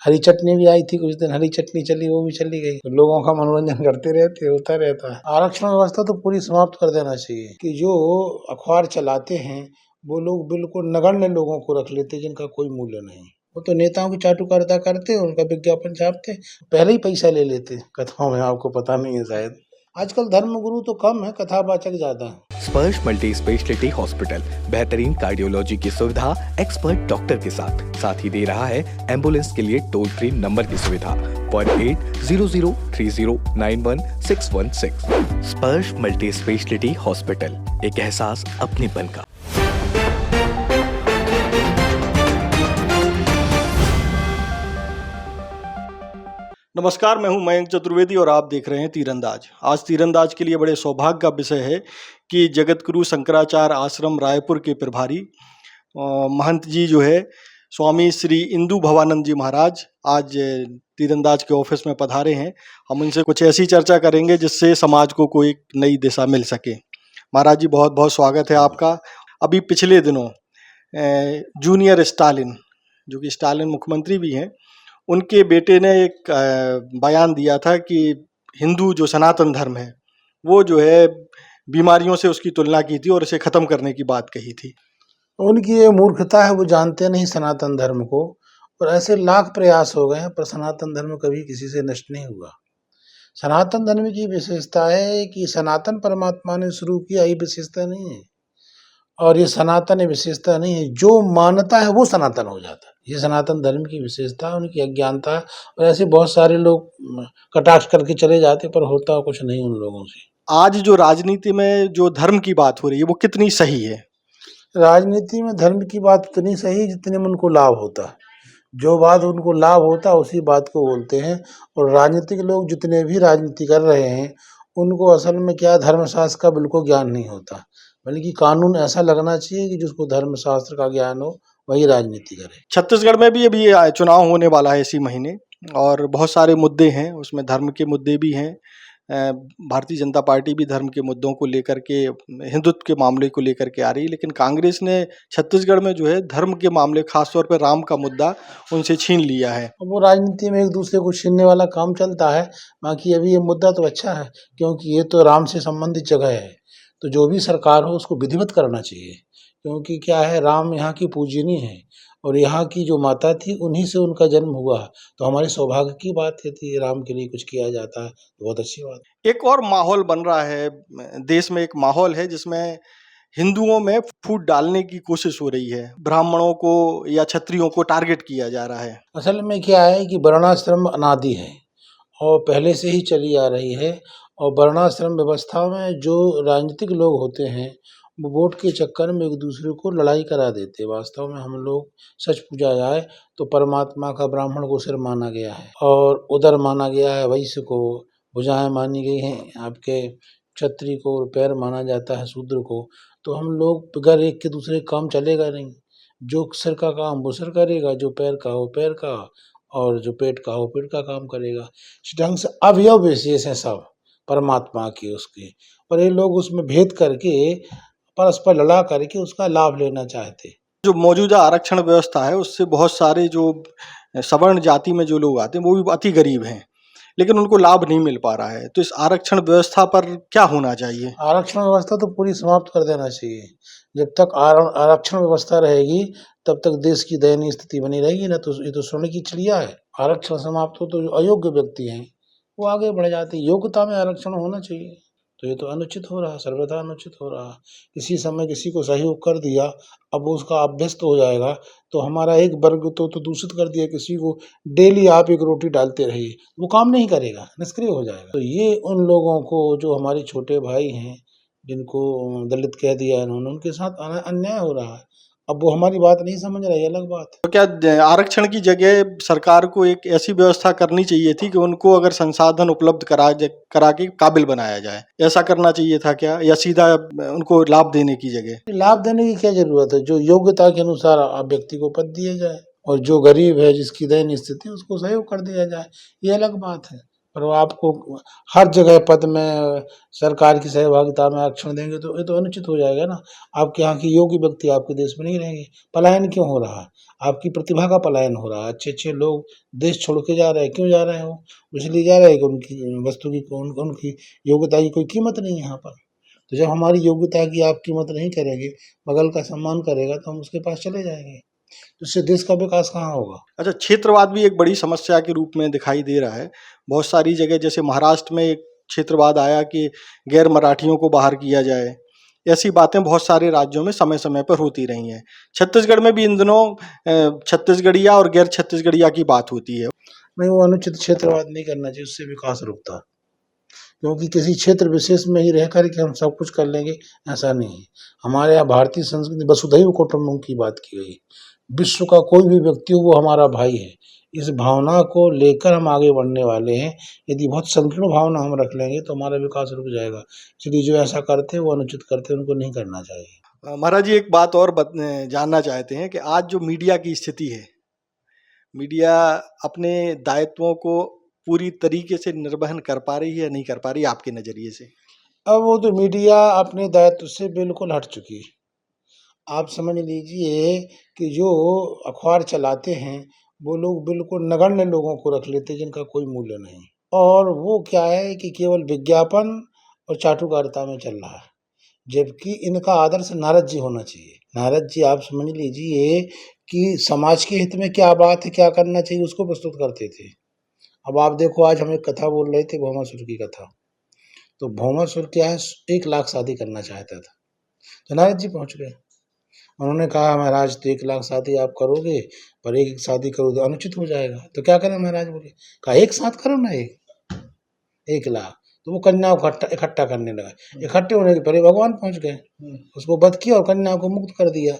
हरी चटनी भी आई थी कुछ दिन, हरी चटनी चली, वो भी चली गई। तो लोगों का मनोरंजन करते रहते, होता रहता है। आरक्षण व्यवस्था तो पूरी समाप्त कर देना चाहिए कि जो अखबार चलाते हैं वो लोग बिल्कुल नगण्य लोगों को रख लेते जिनका कोई मूल्य नहीं। वो तो नेताओं की चाटुकारिता करते, उनका विज्ञापन छापते, पहले ही पैसा ले लेते कथाओं में, आपको पता नहीं है शायद। आजकल धर्मगुरु तो कम है, कथावाचक ज्यादा है। स्पर्श मल्टी स्पेशलिटी हॉस्पिटल बेहतरीन कार्डियोलॉजी की सुविधा एक्सपर्ट डॉक्टर के साथ ही दे रहा है एम्बुलेंस के लिए टोल फ्री नंबर की सुविधा 180030091616। स्पर्श मल्टी स्पेशलिटी हॉस्पिटल, एक एहसास अपनेपन का। नमस्कार, मैं हूं मयंक चतुर्वेदी और आप देख रहे हैं तीरंदाज। आज तीरंदाज के लिए बड़े सौभाग्य का विषय है कि जगतगुरु शंकराचार्य आश्रम रायपुर के प्रभारी महंत जी जो है स्वामी श्री इंदु भवानंद जी महाराज आज तीरंदाज के ऑफिस में पधारे हैं। हम उनसे कुछ ऐसी चर्चा करेंगे जिससे समाज को कोई नई दिशा मिल सके। महाराज जी, बहुत बहुत स्वागत है आपका। अभी पिछले दिनों जूनियर स्टालिन, जो कि स्टालिन मुख्यमंत्री भी हैं, उनके बेटे ने एक बयान दिया था कि हिंदू जो सनातन धर्म है वो जो है बीमारियों से उसकी तुलना की थी और इसे ख़त्म करने की बात कही थी। उनकी ये मूर्खता है, वो जानते नहीं सनातन धर्म को, और ऐसे लाख प्रयास हो गए हैं पर सनातन धर्म कभी किसी से नष्ट नहीं हुआ। सनातन धर्म की विशेषता है कि सनातन परमात्मा ने शुरू किया, ये विशेषता नहीं है, और ये सनातन विशेषता नहीं है, जो मानता है वो सनातन हो जाता है। ये सनातन धर्म की विशेषता है, उनकी अज्ञानता है। और ऐसे बहुत सारे लोग कटाक्ष करके चले जाते पर होता कुछ नहीं उन लोगों से। आज जो राजनीति में जो धर्म की बात हो रही है वो कितनी सही है? राजनीति में धर्म की बात उतनी सही जितने में उनको लाभ होता है। जो बात उनको लाभ होता है उसी बात को बोलते हैं। और राजनीतिक लोग जितने भी राजनीति कर रहे हैं उनको असल में क्या धर्मशास्त्र का बिल्कुल ज्ञान नहीं होता, बल्कि कानून ऐसा लगना चाहिए कि जिसको धर्मशास्त्र का ज्ञान हो वही राजनीति करे। छत्तीसगढ़ में भी अभी चुनाव होने वाला है इसी महीने, और बहुत सारे मुद्दे हैं उसमें, धर्म के मुद्दे भी हैं। भारतीय जनता पार्टी भी धर्म के मुद्दों को लेकर के, हिंदुत्व के मामले को लेकर के आ रही है, लेकिन कांग्रेस ने छत्तीसगढ़ में जो है धर्म के मामले, खासतौर पर राम का मुद्दा उनसे छीन लिया है। वो राजनीति में एक दूसरे को छीनने वाला काम चलता है। बाकी अभी ये मुद्दा तो अच्छा है क्योंकि ये तो राम से संबंधित जगह है, तो जो भी सरकार हो उसको विधिवत करना चाहिए। क्योंकि क्या है, राम यहाँ की पूजनीय है और यहाँ की जो माता थी उन्हीं से उनका जन्म हुआ, तो हमारे सौभाग्य की बात है कि राम के लिए कुछ किया जाता है, तो बहुत अच्छी बात। एक और माहौल बन रहा है देश में, एक माहौल है जिसमें हिंदुओं में फूट डालने की कोशिश हो रही है, ब्राह्मणों को या क्षत्रियों को टारगेट किया जा रहा है। असल में क्या है कि वर्णाश्रम अनादि है और पहले से ही चली आ रही है। और वर्णाश्रम व्यवस्था में जो राजनीतिक लोग होते हैं वो वोट के चक्कर में एक दूसरे को लड़ाई करा देते हैं। वास्तव में हम लोग सच पूछा जाए तो परमात्मा का ब्राह्मण को सिर माना गया है और उदर माना गया है, वैश्य को भुजाएं मानी गई हैं, आपके क्षत्रिय को पैर माना जाता है, शूद्र को। तो हम लोग बगैर एक के दूसरे काम चलेगा नहीं। जो सिर का काम वो सिर करेगा, जो पैर का वो पैर का, और जो पेट का हो पेट का काम करेगा। इस ढंग से अवयव विशेष है सब परमात्मा के उसके, पर ये लोग उसमें भेद करके परस्पर लड़ा करके उसका लाभ लेना चाहते। जो मौजूदा आरक्षण व्यवस्था है उससे बहुत सारे जो सवर्ण जाति में जो लोग आते हैं वो भी अति गरीब हैं, लेकिन उनको लाभ नहीं मिल पा रहा है। तो इस आरक्षण व्यवस्था पर क्या होना चाहिए? आरक्षण व्यवस्था तो पूरी समाप्त कर देना चाहिए। जब तक आरक्षण व्यवस्था रहेगी तब तक देश की दयनीय स्थिति बनी रहेगी। ना तो ये तो स्वर्ण की चिड़िया है। आरक्षण समाप्त हो तो जो अयोग्य व्यक्ति हैं वो आगे बढ़ जाते हैं। योग्यता में आरक्षण होना चाहिए, तो ये तो अनुचित हो रहा, सर्वथा अनुचित हो रहा। किसी समय किसी को सहयोग कर दिया, अब उसका अभ्यस्त हो जाएगा तो हमारा एक वर्ग तो दूषित कर दिया किसी को, डेली आप एक रोटी डालते रहिए, वो काम नहीं करेगा, निष्क्रिय हो जाएगा। तो ये उन लोगों को जो हमारे छोटे भाई हैं जिनको दलित कह दिया इन्होंने, उनके साथ अन्याय हो रहा है। अब वो हमारी बात नहीं समझ रहे, अलग बात है। तो क्या आरक्षण की जगह सरकार को एक ऐसी व्यवस्था करनी चाहिए थी कि उनको अगर संसाधन उपलब्ध करा के काबिल बनाया जाए, ऐसा करना चाहिए था क्या, या सीधा उनको लाभ देने की जगह? लाभ देने की क्या जरूरत है, जो योग्यता के अनुसार आप व्यक्ति को पद दिया जाए और जो गरीब है जिसकी दयनीय स्थिति उसको सहयोग कर दिया जाए, ये अलग बात है। पर वो आपको हर जगह पद में सरकार की सहभागिता में आरक्षण देंगे तो ये तो अनुचित हो जाएगा ना। आपके यहाँ के योग्य व्यक्ति आपके देश में नहीं रहेंगे। पलायन क्यों हो रहा है? आपकी प्रतिभा का पलायन हो रहा है। अच्छे-अच्छे लोग देश छोड़ के जा रहे हैं। क्यों जा रहे हैं वो? इसलिए जा रहे हैं कि उनकी वस्तु की उनकी योग्यता की कोई कीमत नहीं है यहाँ पर। तो जब हमारी योग्यता की आप कीमत नहीं करेंगे, बगल का सम्मान करेगा तो हम उसके पास चले जाएँगे। तो इससे देश का विकास कहाँ होगा? अच्छा, क्षेत्रवाद भी एक बड़ी समस्या के रूप में दिखाई दे रहा है। बहुत सारी जगह जैसे महाराष्ट्र में एक क्षेत्रवाद आया कि गैर मराठियों को बाहर किया जाए। ऐसी बातें बहुत सारे राज्यों में समय-समय पर होती रही हैं। छत्तीसगढ़ में भी इन दिनों छत्तीसगढ़िया और गैर छत्तीसगढ़िया की बात होती है। नहीं, वो अनुचित क्षेत्रवाद नहीं करना चाहिए, उससे विकास रुकता है। क्योंकि किसी क्षेत्र विशेष में ही रह कर के हम सब कुछ कर लेंगे, ऐसा नहीं है। हमारे यहाँ भारतीय संस्कृति वसुधैव कुटुम्बकम की बात की गई। विश्व का कोई भी व्यक्ति हो वो हमारा भाई है। इस भावना को लेकर हम आगे बढ़ने वाले हैं। यदि बहुत संकीर्ण भावना हम रख लेंगे तो हमारा विकास रुक जाएगा। इसलिए जो ऐसा करते हैं वो अनुचित करते हैं, उनको नहीं करना चाहिए। महाराज जी एक बात और जानना चाहते हैं कि आज जो मीडिया की स्थिति है, मीडिया अपने दायित्वों को पूरी तरीके से निर्वहन कर पा रही है या नहीं कर पा रही है आपके नज़रिए से? अब वो तो मीडिया अपने दायित्व से बिल्कुल हट चुकी है। आप समझ लीजिए कि जो अखबार चलाते हैं, वो लोग बिल्कुल नगण्य लोगों को रख लेते हैं जिनका कोई मूल्य नहीं। और वो क्या है कि केवल विज्ञापन और चाटुकारिता में चल रहा है। जबकि इनका आदर्श नारद जी होना चाहिए। नारद जी आप समझ लीजिए कि समाज के हित में क्या बात है, क्या करना चाहिए उसको प्रस्तुत करते थे। अब आप देखो आज हम एक कथा बोल रहे थे भौमासुर की कथा। तो भौमासुर क्या है 1 लाख शादी करना चाहता था। तो नारद जी पहुँच गए। उन्होंने कहा महाराज तो 1 लाख शादी आप करोगे पर एक शादी करो तो अनुचित हो जाएगा। तो क्या करें महाराज बोले? कहा एक साथ करो ना 1 लाख। तो वो कन्याओं को इकट्ठा करने लगा। इकट्ठे होने के पहले भगवान पहुँच गए। उसको वध किया और कन्याओं को मुक्त कर दिया।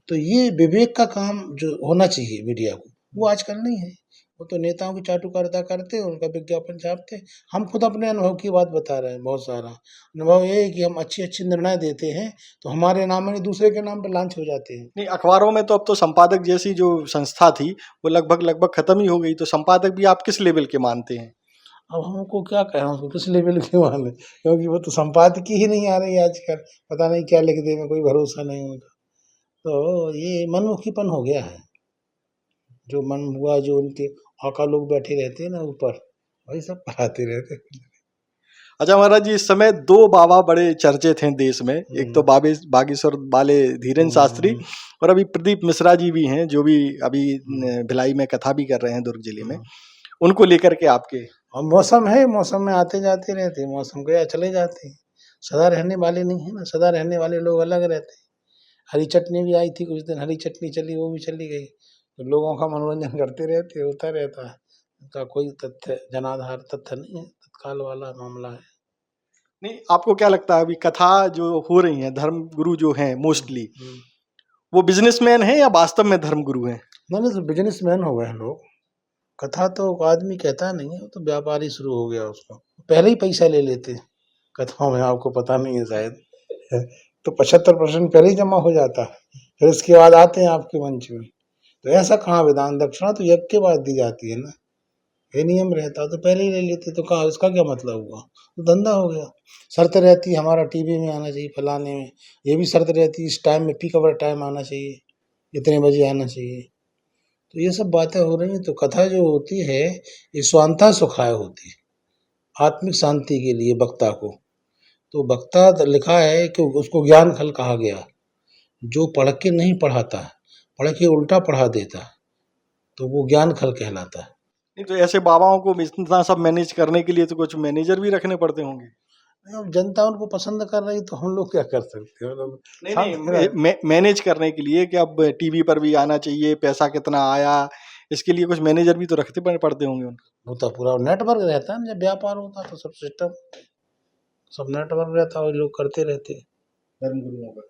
तो ये विवेक का काम जो होना चाहिए मीडिया को, वो आजकल नहीं है। वो तो नेताओं की चाटुकारिता करते हैं, उनका विज्ञापन छापते हैं। हम खुद अपने अनुभव की बात बता रहे हैं बहुत सारा। अनुभव ये है कि हम अच्छे-अच्छे निर्णय देते हैं, तो हमारे नाम नहीं दूसरे के नाम पे लॉन्च हो जाते हैं। नहीं, अखबारों में तो अब तो संपादक जैसी जो संस्था थी, वो लगभग खत्म ही हो गई। तो संपादक भी आप किस लेवल के मानते हैं? अब हमको क्या कहें उसको किस लेवल के माने, क्योंकि वो तो संपादकीय ही नहीं आ रही है आजकल। पता नहीं क्या लिख देंगे, कोई भरोसा नहीं उनका। तो ये मनमुखीपन हो गया है। जो मन हुआ जो उनके आका लोग बैठे रहते हैं ना ऊपर, वही सब पढ़ाते रहते हैं। अच्छा महाराज जी, इस समय 2 बाबा बड़े चर्चित हैं देश में। एक तो बागेश्वर वाले धीरेन्द्र शास्त्री और अभी प्रदीप मिश्रा जी भी हैं, जो भी अभी भिलाई में कथा भी कर रहे हैं दुर्ग जिले में। उनको लेकर के आपके और मौसम है, मौसम में आते जाते रहते हैं, मौसम गया चले जाते हैं। सदा रहने वाले नहीं है ना, सदा रहने वाले लोग अलग रहते हैं। हरी चटनी भी आई थी कुछ दिन, हरी चटनी चली वो भी चली गई। तो लोगों का मनोरंजन करते रहते, होता रहता है। उनका कोई तथ्य जनाधार तथ्य नहीं है, तत्काल वाला मामला है। नहीं, आपको क्या लगता है अभी कथा जो हो रही है, धर्म गुरु जो हैं मोस्टली, वो बिजनेसमैन हैं या वास्तव में धर्म गुरु हैं? नहीं तो बिजनेसमैन हो गए हैं लोग। कथा तो आदमी कहता नहीं है, वो तो व्यापारी शुरू हो गया उसका। पहले ही पैसा ले लेते हैं कथाओं में, आपको पता नहीं है शायद। तो 75% पहले ही जमा हो जाता है, फिर उसके बाद आते हैं आपके मंच में। तो ऐसा कहाँ विधान, दक्षिणा तो यज्ञ के बाद दी जाती है ना, ये नियम रहता तो पहले ही ले लेते। तो कहाँ उसका क्या मतलब हुआ? तो धंधा हो गया। शर्त रहती है हमारा टीवी में आना चाहिए, फलाने में, ये भी शर्त रहती है इस टाइम में पीक आवर टाइम आना चाहिए, इतने बजे आना चाहिए। तो ये सब बातें हो रही हैं। तो कथा जो होती है ये स्वांतः सुखाय होती है, आत्मिक शांति के लिए वक्ता को। तो वक्ता लिखा है कि उसको ज्ञान फल कहा गया। जो पढ़ के नहीं पढ़ाता, पढ़ के उल्टा पढ़ा देता, तो वो ज्ञान फल कहलाता है। नहीं तो ऐसे बाबाओं को इतना सब मैनेज करने के लिए तो कुछ मैनेजर भी रखने पड़ते होंगे। अब जनता उनको पसंद कर रही तो हम लोग क्या कर सकते हैं? लोग नहीं, मैनेज करने के लिए कि अब टीवी पर भी आना चाहिए, पैसा कितना आया, इसके लिए कुछ मैनेजर भी तो रखते पड़ते होंगे उनको। वो तो पूरा नेटवर्क रहता है ना, जब व्यापार होता तो सब सिस्टम सब नेटवर्क रहता है, लोग करते रहते हैं। धर्मगुरुओं का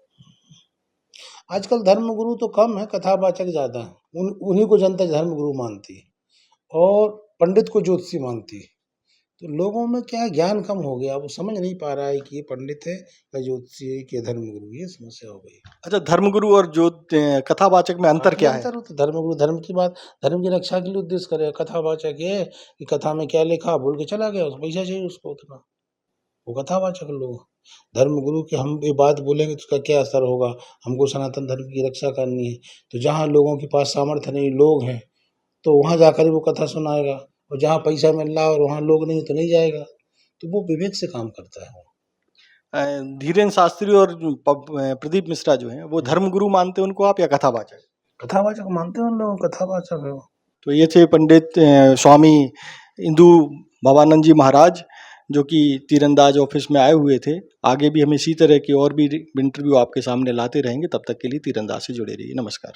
आजकल धर्मगुरु तो कम है, कथावाचक ज़्यादा है। उन्हीं को जनता धर्मगुरु मानती है और पंडित को ज्योतिषी मानती है। तो लोगों में क्या है, ज्ञान कम हो गया, वो समझ नहीं पा रहा है कि ये पंडित है या ज्योतिषी है कि धर्मगुरु, ये समस्या हो गई। अच्छा, धर्मगुरु और जो कथावाचक में अंतर क्या है? अंतर हो तो धर्मगुरु धर्म की बात, धर्म की रक्षा के लिए उद्देश्य करे, कथावाचक ये है कि कथा में क्या लिखा बोल के चला गया, उसको पैसा चाहिए उसको उतना, वो कथावाचक लोग। धर्मगुरु की हम ये बात बोलेंगे तो उसका क्या असर होगा, हमको सनातन धर्म की रक्षा करनी है, तो जहाँ लोगों के पास सामर्थ्य नहीं, लोग हैं, तो वहाँ जाकर ही वो कथा सुनाएगा, और जहाँ पैसा मिल रहा है और वहाँ लोग नहीं तो नहीं जाएगा, तो वो विवेक से काम करता है वो। धीरेन्द्र शास्त्री और प्रदीप मिश्रा जो हैं वो धर्मगुरु मानते हैं उनको आप या कथावाचक? कथावाचक मानते हैं उन लोगों को, कथावाचक है वो। तो ये थे पंडित स्वामी इंदु भवानंद जी महाराज, जो कि तीरंदाज ऑफिस में आए हुए थे। आगे भी हम इसी तरह की और भी इंटरव्यू आपके सामने लाते रहेंगे। तब तक के लिए तीरंदाज से जुड़े रहिए। नमस्कार।